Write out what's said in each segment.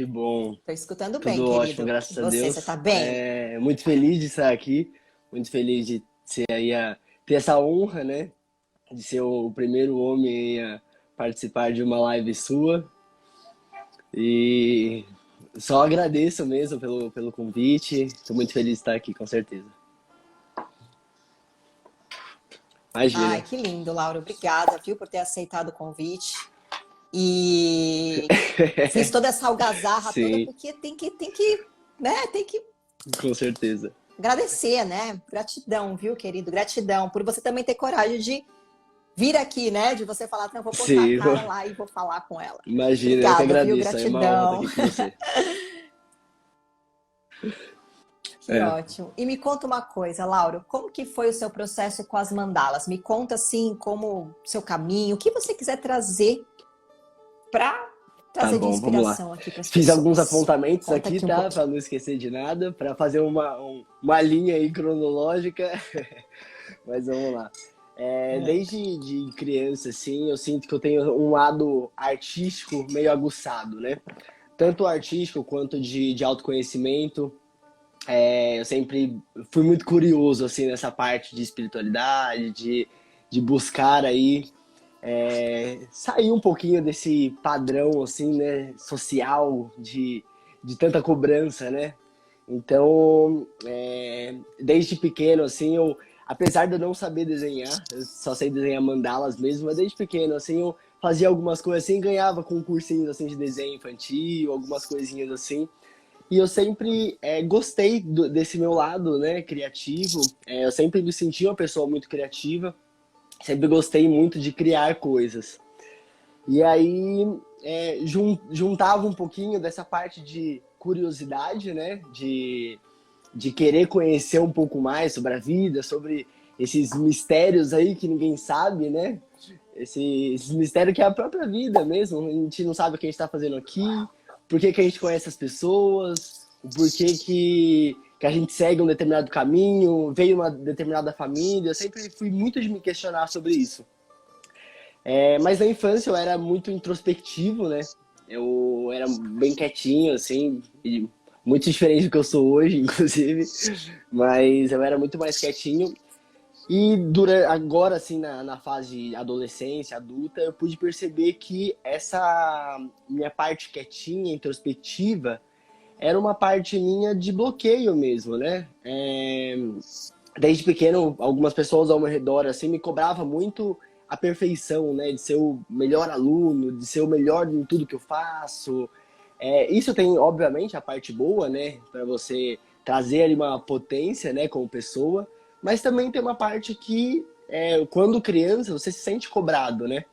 Que bom. Tô escutando bem, Tudo ótimo, querido. graças E a você Deus. tá bem? Muito feliz de estar aqui, muito feliz de ser aí ter essa honra, né? De ser o primeiro homem aí a participar de uma live sua. E só agradeço mesmo pelo convite. Estou muito feliz de estar aqui, com certeza. Ai, Imagina. que lindo, Laura. Obrigada, viu, por ter aceitado o convite. E fiz toda essa algazarra toda Sim, porque tem que com certeza. agradecer, né? Gratidão, viu, querido? Gratidão por você também ter coragem de vir aqui, né? De você falar, não, vou botar a Sim, cara lá e vou falar com ela. imagina, eu que Obrigada, viu? agradeço. É uma honra estar Gratidão. aqui com você. Que É, ótimo. E me conta uma coisa, Laura, como que foi o seu processo com as mandalas? Me conta assim, como seu caminho, o que você quiser trazer para tá trazer de bom, vamos lá. inspiração aqui para as Fiz alguns pessoas. apontamentos Conta aqui, aqui um tá? Para pouquinho. não esquecer de nada, para fazer uma linha aí cronológica. Mas vamos lá. É. Desde de criança, assim, eu sinto que eu tenho um lado artístico meio aguçado, né? Tanto artístico quanto de autoconhecimento. Eu sempre fui muito curioso, assim, nessa parte de espiritualidade, de buscar aí sair um pouquinho desse padrão, assim, né, social, de tanta cobrança, né? Então, desde pequeno, assim, apesar de eu não saber desenhar, eu só sei desenhar mandalas mesmo, mas desde pequeno, assim, eu fazia algumas coisas assim, ganhava concursinhos, assim, de desenho infantil, algumas coisinhas assim. E eu sempre gostei desse meu lado, né, criativo. Eu sempre me senti uma pessoa muito criativa, sempre gostei muito de criar coisas. E aí juntava um pouquinho dessa parte de curiosidade, né? De querer conhecer um pouco mais sobre a vida, sobre esses mistérios aí que ninguém sabe, né? Esses mistérios que é a própria vida mesmo. A gente não sabe o que a gente está fazendo aqui, por que, que a gente conhece as pessoas, o porquê que a gente segue um determinado caminho, veio uma determinada família. Eu sempre fui muito de me questionar sobre isso. Mas na infância eu era muito introspectivo, né? Eu era bem quietinho, assim, e muito diferente do que eu sou hoje, inclusive. Mas eu era muito mais quietinho. E agora, assim, na fase de adolescência, adulta, eu pude perceber que essa minha parte quietinha, introspectiva, era uma parte minha de bloqueio mesmo, né? Desde pequeno, algumas pessoas ao meu redor, assim, me cobrava muito a perfeição, né? De ser o melhor aluno, de ser o melhor em tudo que eu faço. Isso tem, obviamente, a parte boa, né? Para você trazer ali uma potência, né? Como pessoa. Mas também tem uma parte que, quando criança, você se sente cobrado, né?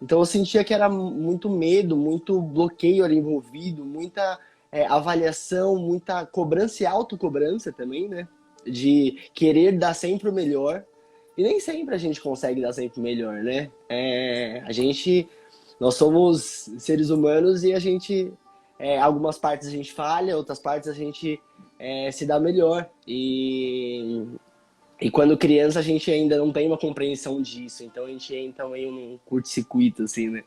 Então eu sentia que era muito medo, muito bloqueio ali envolvido, muita avaliação, muita cobrança e autocobrança também, né? De querer dar sempre o melhor. E nem sempre a gente consegue dar sempre o melhor, né? Nós somos seres humanos e algumas partes a gente falha, outras partes a gente se dá melhor. E quando criança a gente ainda não tem uma compreensão disso, então a gente entra meio num curto-circuito, assim, né?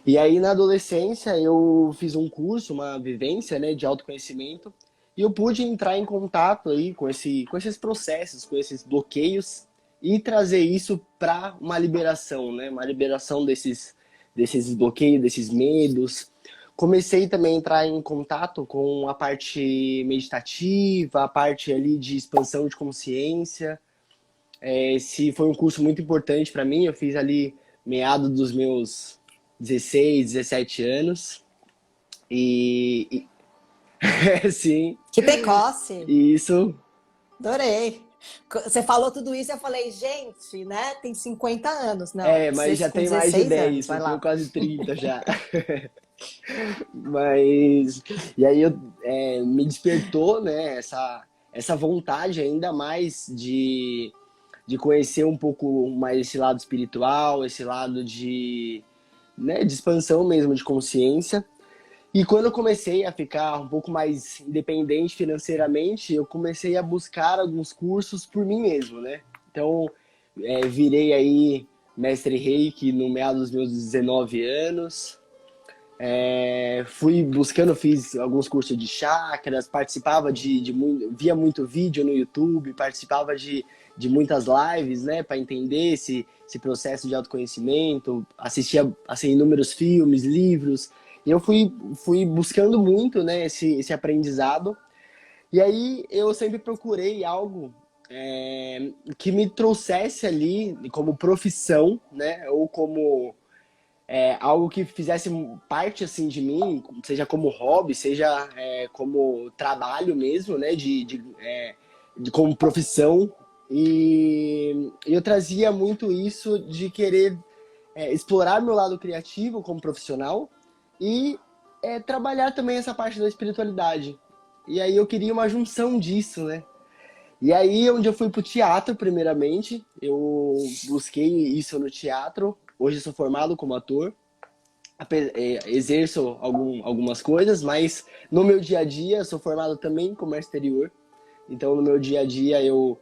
E aí na adolescência eu fiz um curso, uma vivência, né, de autoconhecimento, e eu pude entrar em contato aí com esses processos, com esses bloqueios e trazer isso para uma liberação, né? Uma liberação desses bloqueios, desses medos. Comecei também a entrar em contato com a parte meditativa, a parte ali de expansão de consciência. Esse foi um curso muito importante para mim. Eu fiz ali meados dos meus 16, 17 anos. E sim, Que precoce! isso. Adorei. Você falou tudo isso, eu falei, gente, né? Tem 50 anos. Não, Mas já com tem mais de 16 anos, 10, eu vai tenho lá. quase 30 já. Mas. E aí me despertou, né, essa vontade ainda mais de conhecer um pouco mais esse lado espiritual, esse lado de expansão mesmo de consciência. E quando eu comecei a ficar um pouco mais independente financeiramente, eu comecei a buscar alguns cursos por mim mesmo, né? Então, virei aí mestre Reiki no meados dos meus 19 anos. Fui buscando, fiz alguns cursos de chakras, participava via muito vídeo no YouTube, participava de muitas lives, né, para entender esse processo de autoconhecimento, assistia assim, inúmeros filmes, livros, e eu fui buscando muito, né, esse aprendizado. E aí eu sempre procurei algo que me trouxesse ali como profissão, né, ou como algo que fizesse parte assim de mim, seja como hobby, seja como trabalho mesmo, né, como profissão. E eu trazia muito isso de querer explorar meu lado criativo como profissional e trabalhar também essa parte da espiritualidade. E aí eu queria uma junção disso, né? E aí, onde eu fui pro teatro, primeiramente, eu busquei isso no teatro. Hoje eu sou formado como ator, exerço algumas coisas, mas no meu dia a dia, eu sou formado também em comércio exterior. Então, no meu dia a dia, eu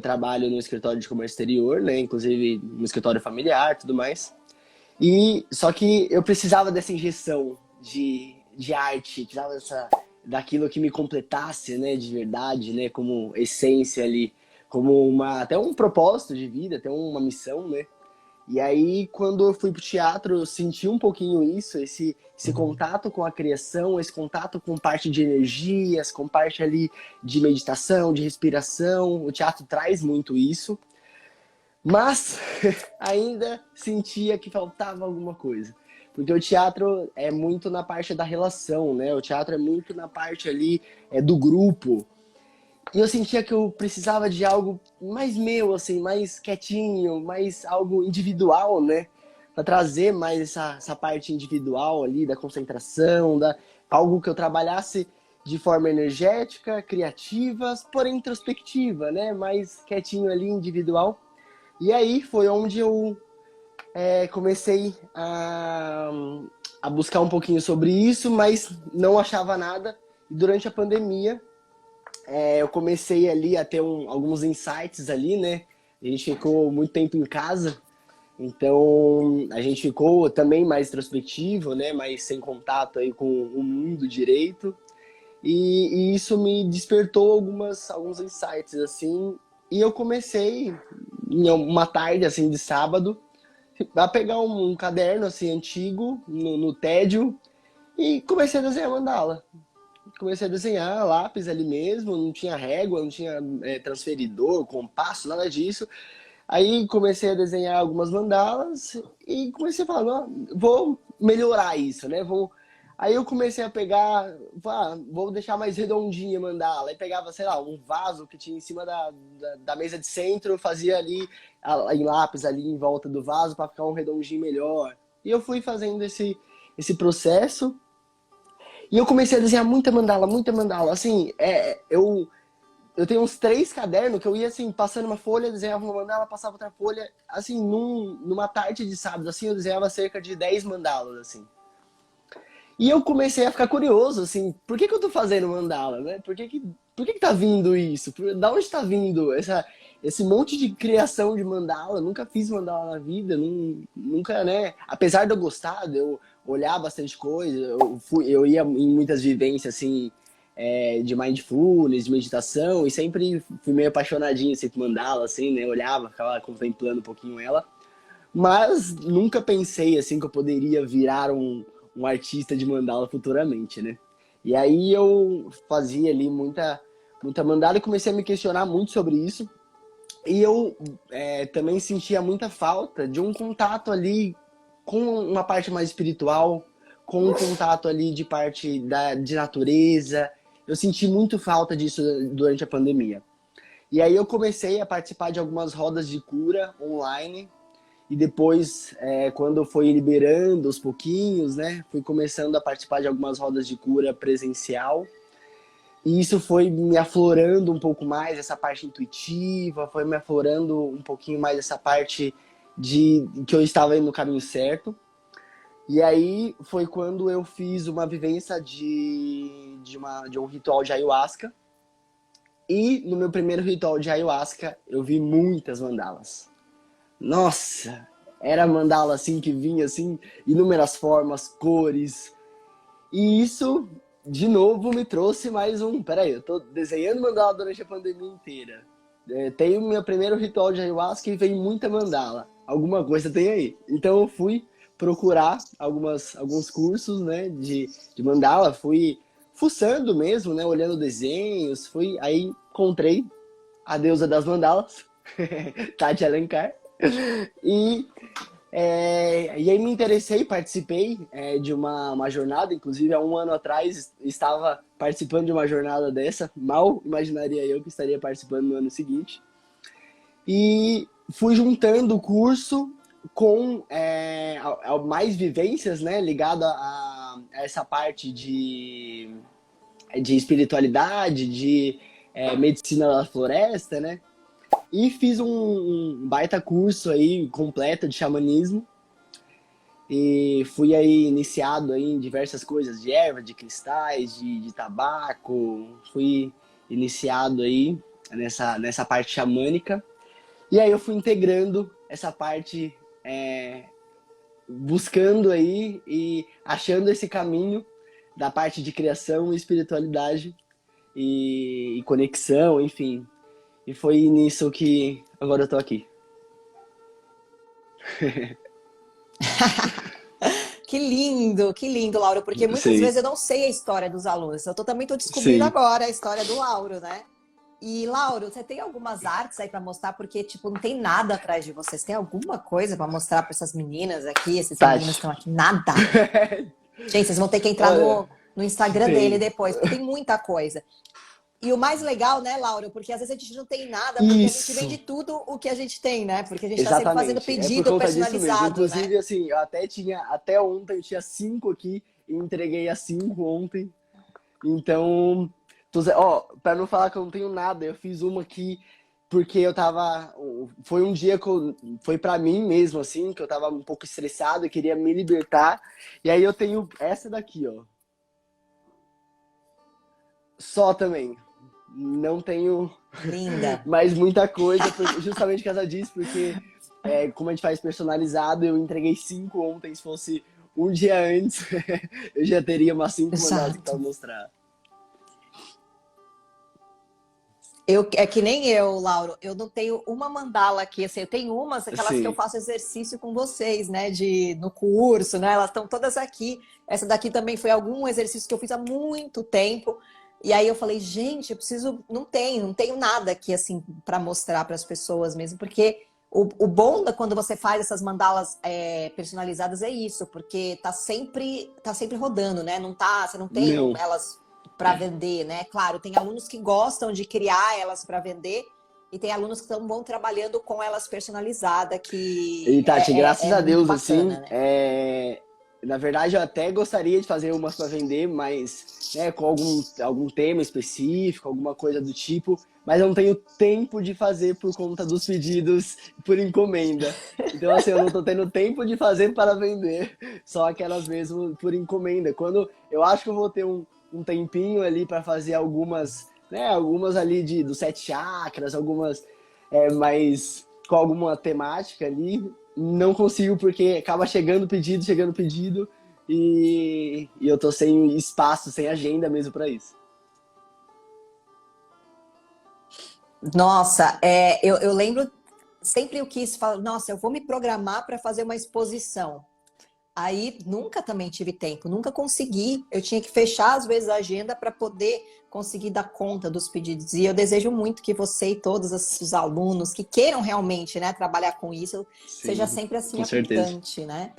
trabalho no escritório de comércio exterior, né? Inclusive no escritório familiar e tudo mais. E só que eu precisava dessa injeção de arte, precisava daquilo que me completasse, né, de verdade, né, como essência ali, como até um propósito de vida, até uma missão, né? E aí, quando eu fui pro teatro, eu senti um pouquinho isso, esse contato com a criação, esse contato com parte de energias, com parte ali de meditação, de respiração. O teatro traz muito isso. Mas ainda sentia que faltava alguma coisa. Porque o teatro é muito na parte da relação, né? O teatro é muito na parte ali do grupo. E eu sentia que eu precisava de algo mais meu, assim, mais quietinho, mais algo individual, né? Para trazer mais essa parte individual ali, da concentração, algo que eu trabalhasse de forma energética, criativa, porém introspectiva, né? Mais quietinho ali, individual. E aí foi onde eu comecei a buscar um pouquinho sobre isso, mas não achava nada. E durante a pandemia, eu comecei ali a ter alguns insights ali, né? A gente ficou muito tempo em casa, então a gente ficou também mais introspectivo, né? Mais sem contato aí com o mundo direito. E isso me despertou alguns insights, assim. E eu comecei, em uma tarde, assim, de sábado, a pegar um caderno, assim, antigo, no tédio, e comecei a desenhar mandala. Comecei a desenhar lápis ali mesmo, não tinha régua, não tinha transferidor, compasso, nada disso. Aí comecei a desenhar algumas mandalas e comecei a falar, não, vou melhorar isso, né? Aí eu comecei a pegar, vou deixar mais redondinha a mandala. Aí pegava, sei lá, um vaso que tinha em cima da mesa de centro, fazia ali em lápis ali em volta do vaso para ficar um redondinho melhor. E eu fui fazendo esse processo. E eu comecei a desenhar muita mandala, muita mandala. Assim, eu tenho uns 3 cadernos que eu ia, assim, passando uma folha, desenhava uma mandala, passava outra folha. Assim, numa tarde de sábado, assim, eu desenhava cerca de 10 mandalas, assim. E eu comecei a ficar curioso, assim, por que eu tô fazendo mandala, né? Por que tá vindo isso? Da onde tá vindo esse monte de criação de mandala? Eu nunca fiz mandala na vida, nunca, né? Apesar de eu gostar, de eu olhar bastante coisa, eu ia em muitas vivências, assim, de mindfulness, de meditação, e sempre fui meio apaixonadinho, assim, por mandala, assim, né? Eu olhava, ficava contemplando um pouquinho ela. Mas nunca pensei assim que eu poderia virar um artista de mandala futuramente, né? E aí eu fazia ali muita mandala e comecei a me questionar muito sobre isso. E eu também sentia muita falta de um contato ali com uma parte mais espiritual, com um contato ali de parte de natureza. Eu senti muito falta disso durante a pandemia. E aí eu comecei a participar de algumas rodas de cura online. E depois, quando foi liberando aos pouquinhos, né, fui começando a participar de algumas rodas de cura presencial. E isso foi me aflorando um pouco mais, essa parte intuitiva, foi me aflorando um pouquinho mais essa parte de que eu estava indo no caminho certo. E aí foi quando eu fiz uma vivência de um ritual de ayahuasca. E no meu primeiro ritual de ayahuasca, eu vi muitas mandalas. Nossa, era mandala assim que vinha assim, inúmeras formas, cores, E isso, de novo, me trouxe mais um. Peraí, eu tô desenhando mandala durante a pandemia inteira. Tenho meu primeiro ritual de ayahuasca e vem muita mandala. Alguma coisa tem aí. Então eu fui procurar alguns cursos, né, de mandala. Fui fuçando mesmo, né, olhando desenhos. Aí encontrei a deusa das mandalas, Tati Alencar. E e aí me interessei, participei de uma jornada, inclusive há um ano atrás estava participando de uma jornada dessa, mal imaginaria eu que estaria participando no ano seguinte. E fui juntando o curso com mais vivências, né, ligada a essa parte de espiritualidade, de medicina da floresta, né? E fiz um baita curso aí completo de xamanismo. E fui aí iniciado aí em diversas coisas de erva, de cristais, de tabaco. Fui iniciado aí nessa parte xamânica. E aí eu fui integrando essa parte, buscando aí e achando esse caminho da parte de criação e espiritualidade e conexão, enfim. E foi nisso que agora eu tô aqui. Que lindo, Lauro, porque muitas Sim, vezes eu não sei a história dos alunos. Também estou descobrindo sim. agora a história do Lauro, né? E, Lauro, você tem algumas artes aí para mostrar? Porque, tipo, não tem nada atrás de vocês. Tem alguma coisa para mostrar para essas meninas aqui, esses meninos que Tati. estão aqui? Nada. Gente, vocês vão ter que entrar Olha, no Instagram dele tem. depois, porque tem muita coisa. E o mais legal, né, Laura? Porque às vezes a gente não tem nada, porque a gente vende Isso, tudo o que a gente tem, né? Porque a gente está sempre fazendo exatamente. É por pedido conta disso mesmo. personalizado, né? Inclusive, assim, até ontem eu tinha 5 aqui e entreguei as 5 ontem. Então, pra não falar que eu não tenho nada, eu fiz uma aqui porque foi um dia foi pra mim mesmo, assim, que eu tava um pouco estressado, eu queria me libertar. E aí eu tenho essa daqui, ó. Só também. Não tenho Linda. mais muita coisa, justamente por causa disso, porque como a gente faz personalizado, eu entreguei 5 ontem, se fosse um dia antes, eu já teria umas 5 mandalas aqui pra Exato. mostrar. É que nem eu, Lauro, eu não tenho uma mandala aqui, assim, eu tenho umas, aquelas que eu Sim, faço exercício com vocês, né, no curso, né, elas estão todas aqui. Essa daqui também foi algum exercício que eu fiz há muito tempo, e aí eu falei, gente, eu preciso, não tenho nada aqui, assim, para mostrar para as pessoas mesmo, porque o bom quando você faz essas mandalas personalizadas é isso, porque tá sempre rodando, né, você não tem não. elas para vender, né? Claro, tem alunos que gostam de criar elas para vender e tem alunos que vão trabalhando com elas personalizada, E que Tati, graças é a muito Deus, bacana, assim, né? na verdade eu até gostaria de fazer umas para vender, mas com algum tema específico, alguma coisa do tipo, mas eu não tenho tempo de fazer por conta dos pedidos por encomenda. Então, assim, eu não tô tendo tempo de fazer para vender, só aquelas mesmo por encomenda. Quando eu acho que eu vou ter um tempinho ali para fazer algumas ali dos 7 chakras, algumas mais com alguma temática ali, não consigo porque acaba chegando pedido e eu tô sem espaço, sem agenda mesmo para isso. Nossa, eu lembro, sempre eu quis falar, nossa, eu vou me programar para fazer uma exposição. Aí nunca também tive tempo, nunca consegui. Eu tinha que fechar às vezes a agenda para poder conseguir dar conta dos pedidos. E eu desejo muito que você e todos os alunos que queiram realmente, né, trabalhar com isso, seja Sim, sempre assim com certeza. abundante, né?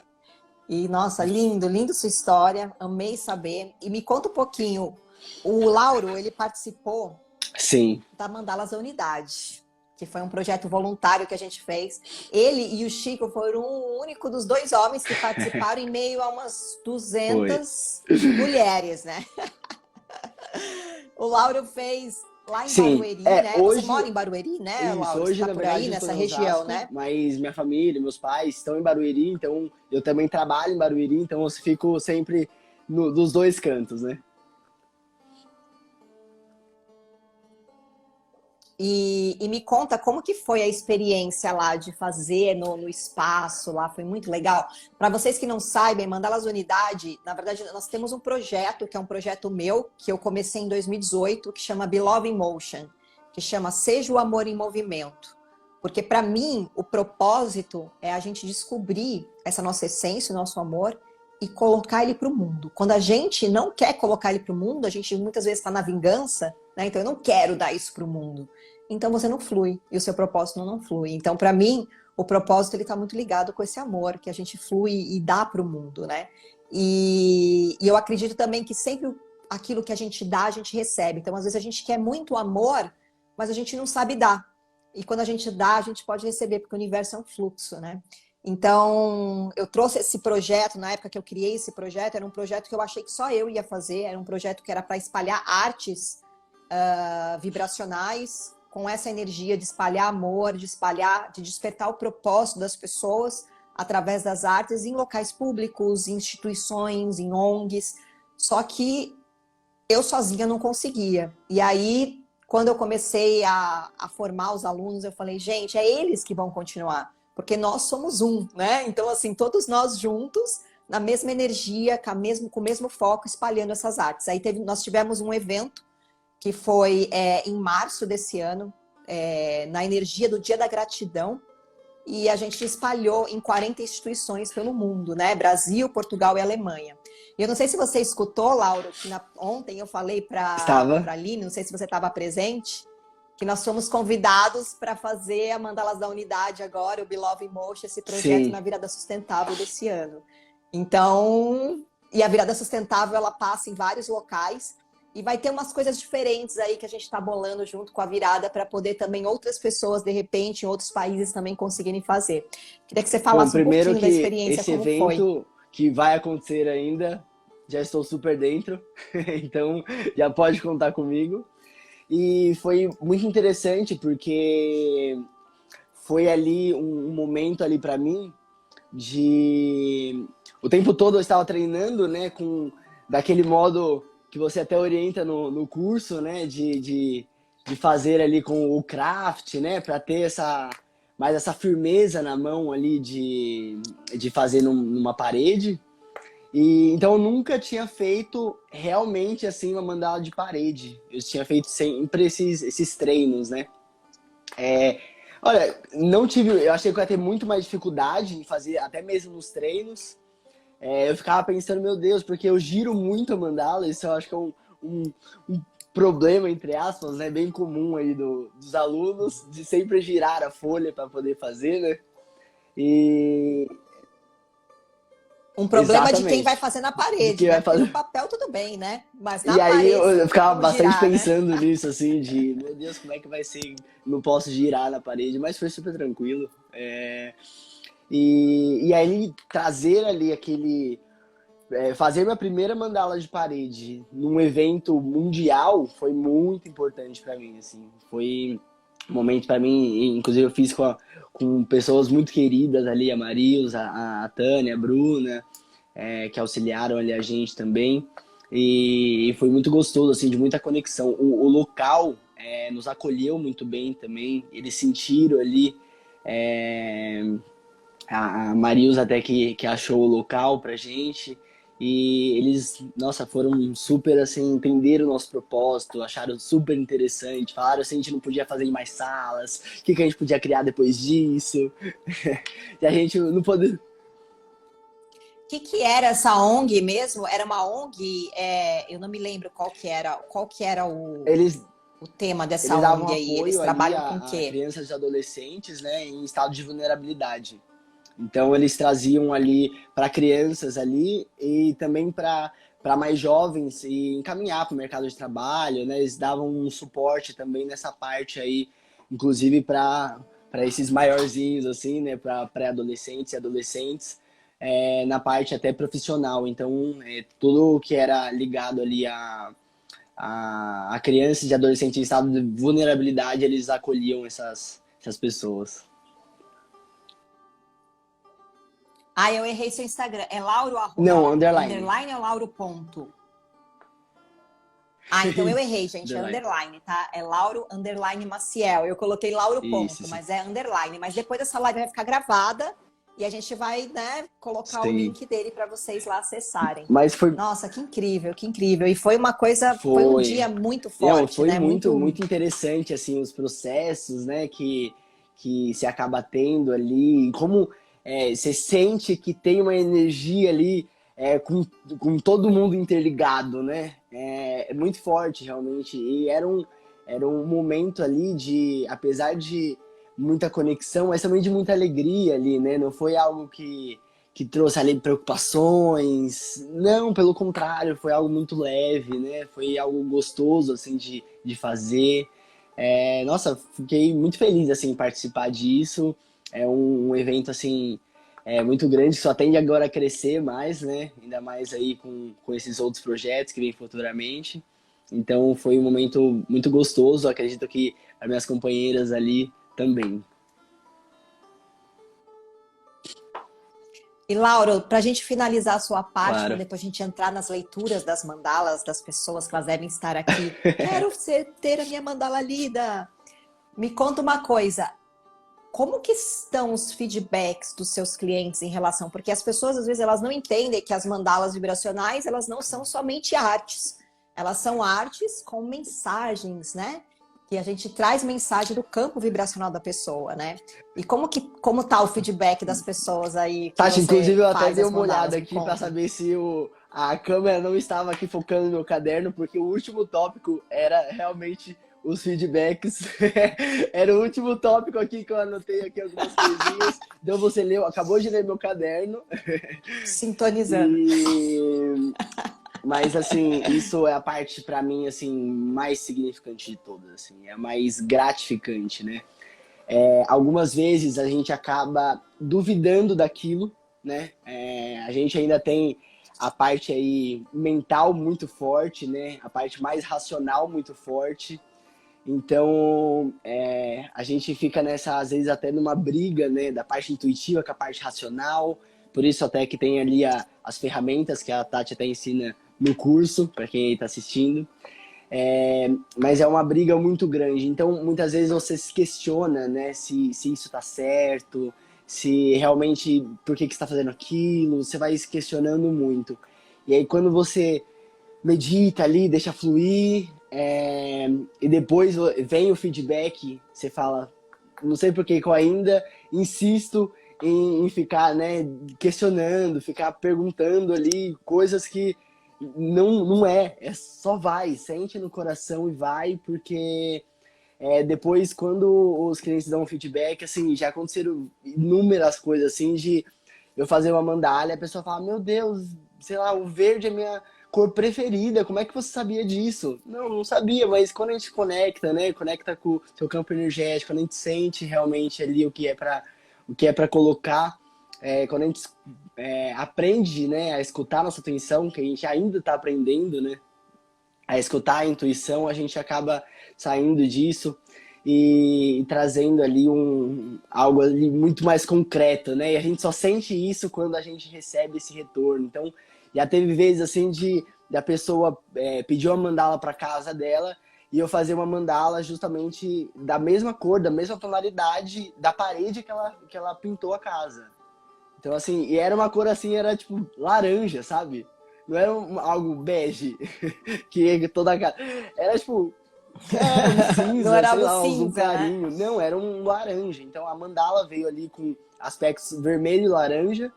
E nossa, lindo, lindo sua história, amei saber. E me conta um pouquinho. O Lauro, ele participou Sim. da Mandalas da Unidade, que foi um projeto voluntário que a gente fez. Ele e o Chico foram o único dos 2 homens que participaram em meio a umas Foi. 200 mulheres, né? O Lauro fez lá em Sim, Barueri, né? Você mora hoje, em Barueri, né, isso, Lauro? Você hoje tá na por verdade aí, eu tô nessa em região, Osasco, né? mas minha família, meus pais estão em Barueri, então eu também trabalho em Barueri, então eu fico sempre dos dois cantos, né? E me conta como que foi a experiência lá de fazer no espaço lá, foi muito legal. Para vocês que não sabem, Mandalas Unidade, na verdade, nós temos um projeto, que é um projeto meu, que eu comecei em 2018, que chama Beloved in Motion, que chama Seja o Amor em Movimento. Porque para mim, o propósito é a gente descobrir essa nossa essência, o nosso amor, e colocar ele para o mundo. Quando a gente não quer colocar ele para o mundo, a gente muitas vezes está na vingança, né? Então eu não quero dar isso para o mundo. Então você não flui e o seu propósito não flui. Então para mim o propósito ele está muito ligado com esse amor que a gente flui e dá para o mundo, né? E eu acredito também que sempre aquilo que a gente dá a gente recebe. Então às vezes a gente quer muito amor, mas a gente não sabe dar. E quando a gente dá a gente pode receber porque o universo é um fluxo, né? Então, eu trouxe esse projeto, na época que eu criei esse projeto, era um projeto que eu achei que só eu ia fazer, era um projeto que era para espalhar artes vibracionais, com essa energia de espalhar amor, de espalhar, de despertar o propósito das pessoas através das artes em locais públicos, em instituições, em ONGs. Só que eu sozinha não conseguia. E aí, quando eu comecei a formar os alunos, eu falei, gente, é eles que vão continuar, porque nós somos um, né? Então, assim, todos nós juntos, na mesma energia, com o mesmo foco, espalhando essas artes. Aí nós tivemos um evento que foi em março desse ano, na energia do Dia da Gratidão, e a gente espalhou em 40 instituições pelo mundo, né? Brasil, Portugal e Alemanha. E eu não sei se você escutou, Lauro, que ontem eu falei para Estava. a Aline, não sei se você estava presente, que nós fomos convidados para fazer a Mandalas da Unidade agora, o Beloved in Motion, esse projeto Sim. na Virada Sustentável desse ano. Então, e a Virada Sustentável, ela passa em vários locais, e vai ter umas coisas diferentes aí que a gente está bolando junto com a virada para poder também outras pessoas, de repente, em outros países também conseguirem fazer. Queria que você Bom, falasse um primeiro pouquinho da que experiência, esse como foi. evento que vai acontecer ainda, já estou super dentro, então já pode contar comigo. E foi muito interessante porque foi ali um momento ali para mim de o tempo todo eu estava treinando, né, com daquele modo que você até orienta no curso, né, de fazer ali com o craft, né, para ter essa firmeza na mão ali de fazer numa parede. E então eu nunca tinha feito realmente assim uma mandala de parede. Eu tinha feito sempre esses treinos, né? Olha, não tive, eu achei que eu ia ter muito mais dificuldade em fazer, até mesmo nos treinos. Eu ficava pensando, meu Deus, porque eu giro muito a mandala, isso eu acho que é um problema, entre aspas, né, bem comum aí dos alunos, de sempre girar a folha para poder fazer, né? E Um problema de quem vai exatamente, fazer na de parede, que né? vai Porque no fazer. papel tudo bem, né? Mas na E aí parede você eu não tem ficava como bastante girar, né? pensando nisso, assim, de meu Deus, como é que vai ser? Não posso girar na parede, mas foi super tranquilo. E aí trazer ali fazer minha primeira mandala de parede num evento mundial foi muito importante para mim, assim. Foi um momento para mim, inclusive eu fiz com pessoas muito queridas ali, a Marius, a Tânia, a Bruna, que auxiliaram ali a gente também. E foi muito gostoso, assim, de muita conexão. O local nos acolheu muito bem também. Eles sentiram ali a Marius até que achou o local pra gente. E eles, nossa, foram super, assim, entenderam o nosso propósito, acharam super interessante, falaram se a gente não podia fazer em mais salas, o que a gente podia criar depois disso. E a gente não poder. O que era essa ONG mesmo? Era uma ONG, eu não me lembro qual que era Eles, o tema dessa eles davam ONG aí. Eles apoio ali trabalham com o a quê? crianças e adolescentes, né, em estado de vulnerabilidade. Então eles traziam ali para crianças ali e também para mais jovens e encaminhar para o mercado de trabalho, né? Eles davam um suporte também nessa parte aí, inclusive para esses maiorzinhos assim, né? Para pré-adolescentes e adolescentes, na parte até profissional. Então tudo que era ligado ali a crianças e adolescentes em estado de vulnerabilidade, eles acolhiam essas pessoas. Ah, eu errei seu Instagram. É Lauro Não, underline. underline ou Lauro ponto? Ah, então eu errei, gente. É Underline. underline, tá? É Lauro underline Maciel. Eu coloquei Lauro ponto, Isso. mas é underline. Mas depois dessa live vai ficar gravada e a gente vai, né, colocar o Sei. link dele para vocês lá acessarem. Mas foi, Nossa, que incrível, que incrível. E foi uma coisa, foi um dia foi, muito não, forte, foi né? muito, Muito. muito interessante, assim, os processos, né, que se acaba tendo ali, e como você sente que tem uma energia ali com todo mundo interligado, né? É muito forte, realmente. E era um momento ali de, apesar de muita conexão, mas também de muita alegria ali, né? Não foi algo que trouxe ali preocupações. Não, pelo contrário, foi algo muito leve, né? Foi algo gostoso, assim, de fazer. Nossa, fiquei muito feliz, assim, em participar disso. É um evento, assim, muito grande, que só tende agora a crescer mais, né? Ainda mais aí com esses outros projetos que vêm futuramente. Então, foi um momento muito gostoso. Acredito que as minhas companheiras ali também. E, Lauro, para a gente finalizar a sua parte, para Claro. depois a gente entrar nas leituras das mandalas das pessoas que elas devem estar aqui. Quero ter a minha mandala lida. Me conta uma coisa. Como que estão os feedbacks dos seus clientes em relação? Porque as pessoas, às vezes, elas não entendem que as mandalas vibracionais, elas não são somente artes. Elas são artes com mensagens, né? Que a gente traz mensagem do campo vibracional da pessoa, né? E como tá o feedback das pessoas aí que Tati, você inclusive eu até faz dei as uma mandalas? olhada Me aqui para conta. saber se a câmera não estava aqui focando no meu caderno, porque o último tópico era realmente os feedbacks. Era o último tópico aqui que eu anotei aqui algumas coisinhas. Então você leu, acabou de ler meu caderno. Sintonizando. E mas assim, isso é a parte para mim assim mais significante de todas, assim, é a mais gratificante, né? Algumas vezes a gente acaba duvidando daquilo, né? A gente ainda tem a parte aí mental muito forte, né? A parte mais racional muito forte. Então, a gente fica nessa, às vezes, até numa briga, né? Da parte intuitiva com a parte racional. Por isso até que tem ali as ferramentas que a Tati até ensina no curso, para quem está assistindo. Mas é uma briga muito grande. Então, muitas vezes você se questiona, né, se isso está certo, se realmente por que você está fazendo aquilo, você vai se questionando muito. E aí, quando você medita ali, deixa fluir, e depois vem o feedback, você fala, não sei por que eu ainda insisto em ficar, né, questionando, ficar perguntando ali coisas que não é só vai, sente no coração e vai, porque depois quando os clientes dão um feedback, assim, já aconteceram inúmeras coisas assim de eu fazer uma mandala e a pessoa fala, meu Deus, sei lá, o verde é minha cor preferida, como é que você sabia disso? Não sabia, mas quando a gente conecta, né, conecta com o seu campo energético, quando a gente sente realmente ali o que é para colocar, quando a gente aprende, né, a escutar nossa atenção, que a gente ainda está aprendendo, né, a escutar a intuição, a gente acaba saindo disso e trazendo ali algo ali muito mais concreto, né? E a gente só sente isso quando a gente recebe esse retorno. Então, já teve vezes assim da pessoa pedir uma mandala para casa dela e eu fazer uma mandala justamente da mesma cor, da mesma tonalidade da parede que ela pintou a casa. Então, assim, e era uma cor assim, era tipo laranja, sabe? Não era algo bege, que toda a casa. Era tipo, um Não cinza, era sei algo lá, um azul cinza, né? clarinho. Não, era um laranja. Então a mandala veio ali com aspectos vermelho e laranja.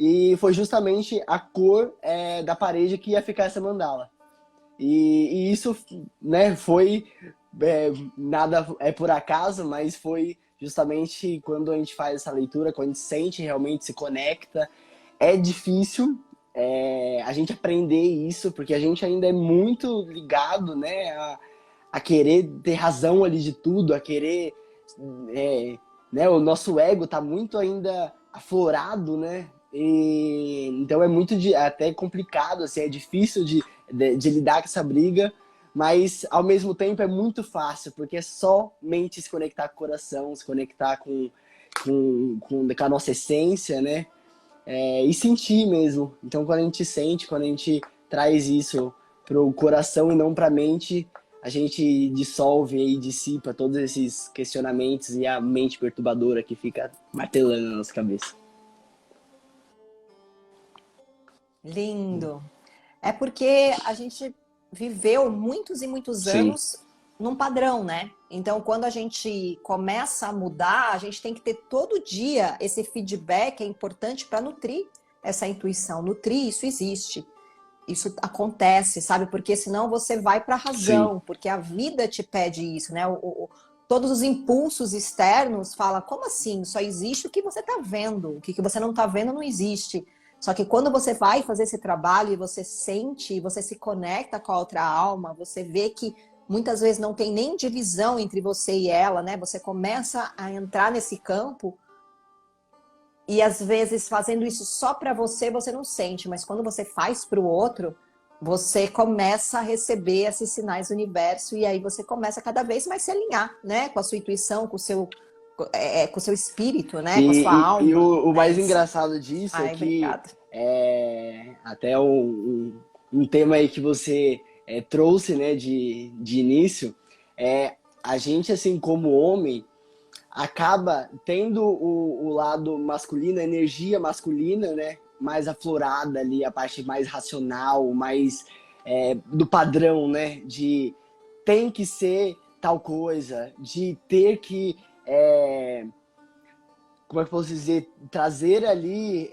E foi justamente a cor da parede que ia ficar essa mandala. E isso, né, foi nada é por acaso, mas foi justamente quando a gente faz essa leitura, quando a gente sente realmente, se conecta. É difícil a gente aprender isso, porque a gente ainda é muito ligado, né, a querer ter razão ali de tudo, a querer, né, o nosso ego tá muito ainda aflorado, né, e então é muito até complicado, assim, é difícil de lidar com essa briga, mas ao mesmo tempo é muito fácil, porque é somente se conectar com o coração, se conectar com a nossa essência, né, e sentir mesmo. Então quando a gente sente, quando a gente traz isso pro coração e não pra mente, a gente dissolve e dissipa todos esses questionamentos e a mente perturbadora que fica martelando na nossa cabeça. Lindo. É porque a gente viveu muitos e muitos Sim, anos num padrão, né? Então, quando a gente começa a mudar, a gente tem que ter todo dia esse feedback, é importante para nutrir essa intuição. Nutrir, isso existe. Isso acontece, sabe? Porque senão você vai para a sim. razão, porque a vida te pede isso, né? Todos os impulsos externos falam, como assim? Só existe o que você está vendo. O que você não está vendo não existe. Só que quando você vai fazer esse trabalho e você sente, você se conecta com a outra alma, você vê que muitas vezes não tem nem divisão entre você e ela, né? Você começa a entrar nesse campo e às vezes fazendo isso só para você, você não sente, mas quando você faz para o outro, você começa a receber esses sinais do universo e aí você começa cada vez mais se alinhar, né? Com a sua intuição, com o seu espírito, né? Com a sua E alma, o né? mais Isso. engraçado disso é Ai, que obrigada. até um tema aí que você trouxe, né, de início, a gente, assim, como homem, acaba tendo o lado masculino, a energia masculina, né, mais aflorada ali, a parte mais racional, mais do padrão, né, de tem que ser tal coisa, de ter que como é que eu posso dizer, trazer ali,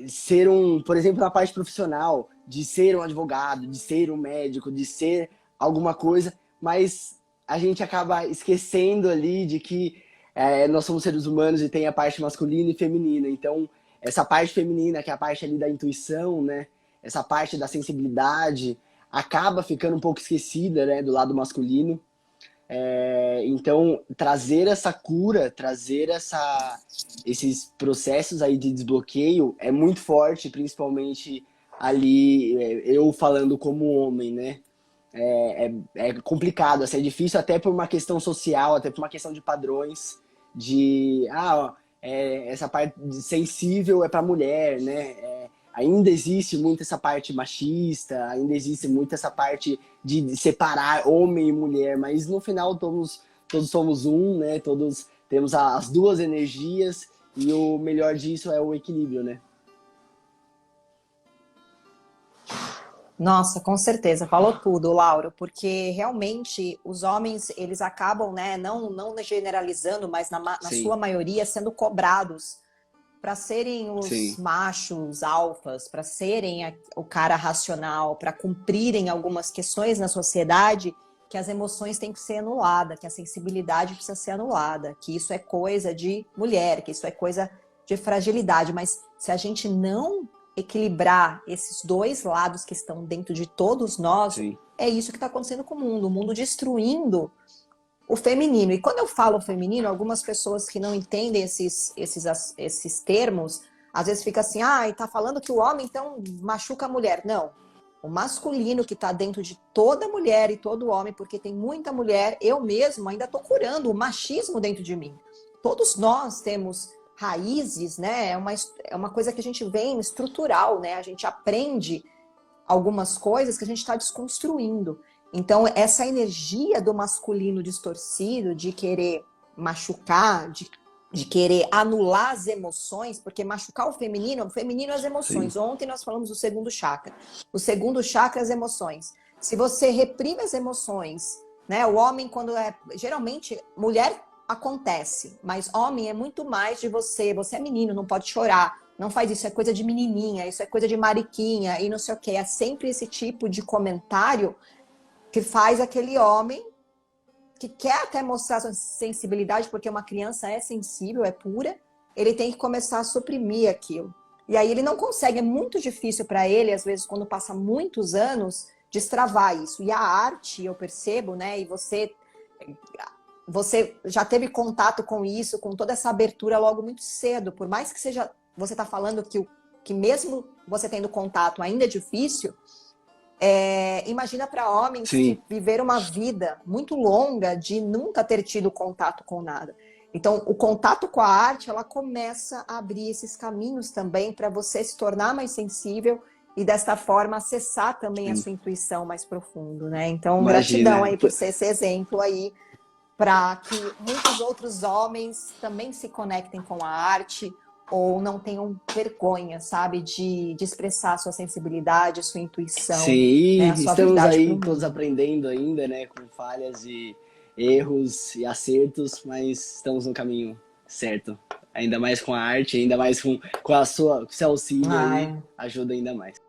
ser por exemplo, na parte profissional, de ser um advogado, de ser um médico, de ser alguma coisa, mas a gente acaba esquecendo ali de que nós somos seres humanos e tem a parte masculina e feminina. Então, essa parte feminina, que é a parte ali da intuição, né? Essa parte da sensibilidade, acaba ficando um pouco esquecida, né, do lado masculino. Então, trazer essa cura, trazer esses processos aí de desbloqueio é muito forte, principalmente ali, eu falando como homem, né? É complicado, assim, é difícil até por uma questão social, até por uma questão de padrões, essa parte sensível é para mulher, né? Ainda existe muito essa parte machista, ainda existe muito essa parte de separar homem e mulher, mas no final todos somos um, né? Todos temos as duas energias e o melhor disso é o equilíbrio, né? Nossa, com certeza, falou tudo, Lauro, porque realmente os homens, eles acabam, né, não generalizando, mas na Sim, sua maioria sendo cobrados para serem os sim, machos alfas, para serem o cara racional, para cumprirem algumas questões na sociedade, que as emoções têm que ser anuladas, que a sensibilidade precisa ser anulada, que isso é coisa de mulher, que isso é coisa de fragilidade. Mas se a gente não equilibrar esses dois lados que estão dentro de todos nós, sim, é isso que está acontecendo com o mundo destruindo o feminino. E quando eu falo feminino, algumas pessoas que não entendem esses termos, às vezes fica assim, tá falando que o homem então machuca a mulher. Não. O masculino que está dentro de toda mulher e todo homem, porque tem muita mulher, eu mesmo ainda estou curando o machismo dentro de mim. Todos nós temos raízes, né? É uma coisa que a gente vem estrutural, né? A gente aprende algumas coisas que a gente está desconstruindo. Então, essa energia do masculino distorcido, de querer machucar, de querer anular as emoções, porque machucar o feminino é as sim, emoções. Ontem nós falamos do segundo chakra. O segundo chakra é as emoções. Se você reprime as emoções, né? O homem, quando geralmente, mulher acontece, mas homem é muito mais de você. Você é menino, não pode chorar. Não faz isso, é coisa de menininha, isso é coisa de mariquinha e não sei o que. É sempre esse tipo de comentário que faz aquele homem que quer até mostrar sua sensibilidade, porque uma criança é sensível, é pura, ele tem que começar a suprimir aquilo. E aí ele não consegue, é muito difícil para ele, às vezes, quando passa muitos anos, destravar isso. E a arte, eu percebo, né? E você já teve contato com isso, com toda essa abertura logo muito cedo, por mais que seja, você está falando que mesmo você tendo contato ainda é difícil, imagina para homens sim, que viveram uma vida muito longa de nunca ter tido contato com nada. Então, o contato com a arte, ela começa a abrir esses caminhos também para você se tornar mais sensível e desta forma acessar também a sua intuição mais profundo, né? Então, Imagina. gratidão aí por ser esse exemplo aí, para que muitos outros homens também se conectem com a arte ou não tenham vergonha, sabe, de expressar a sua sensibilidade, a sua intuição, né, Sim, a sua estamos verdade para aí o todos mundo. aprendendo ainda, né? Com falhas e erros e acertos, mas estamos no caminho certo. Ainda mais com a arte, ainda mais com a sua, com o seu auxílio aí, Ai, ajuda ainda mais.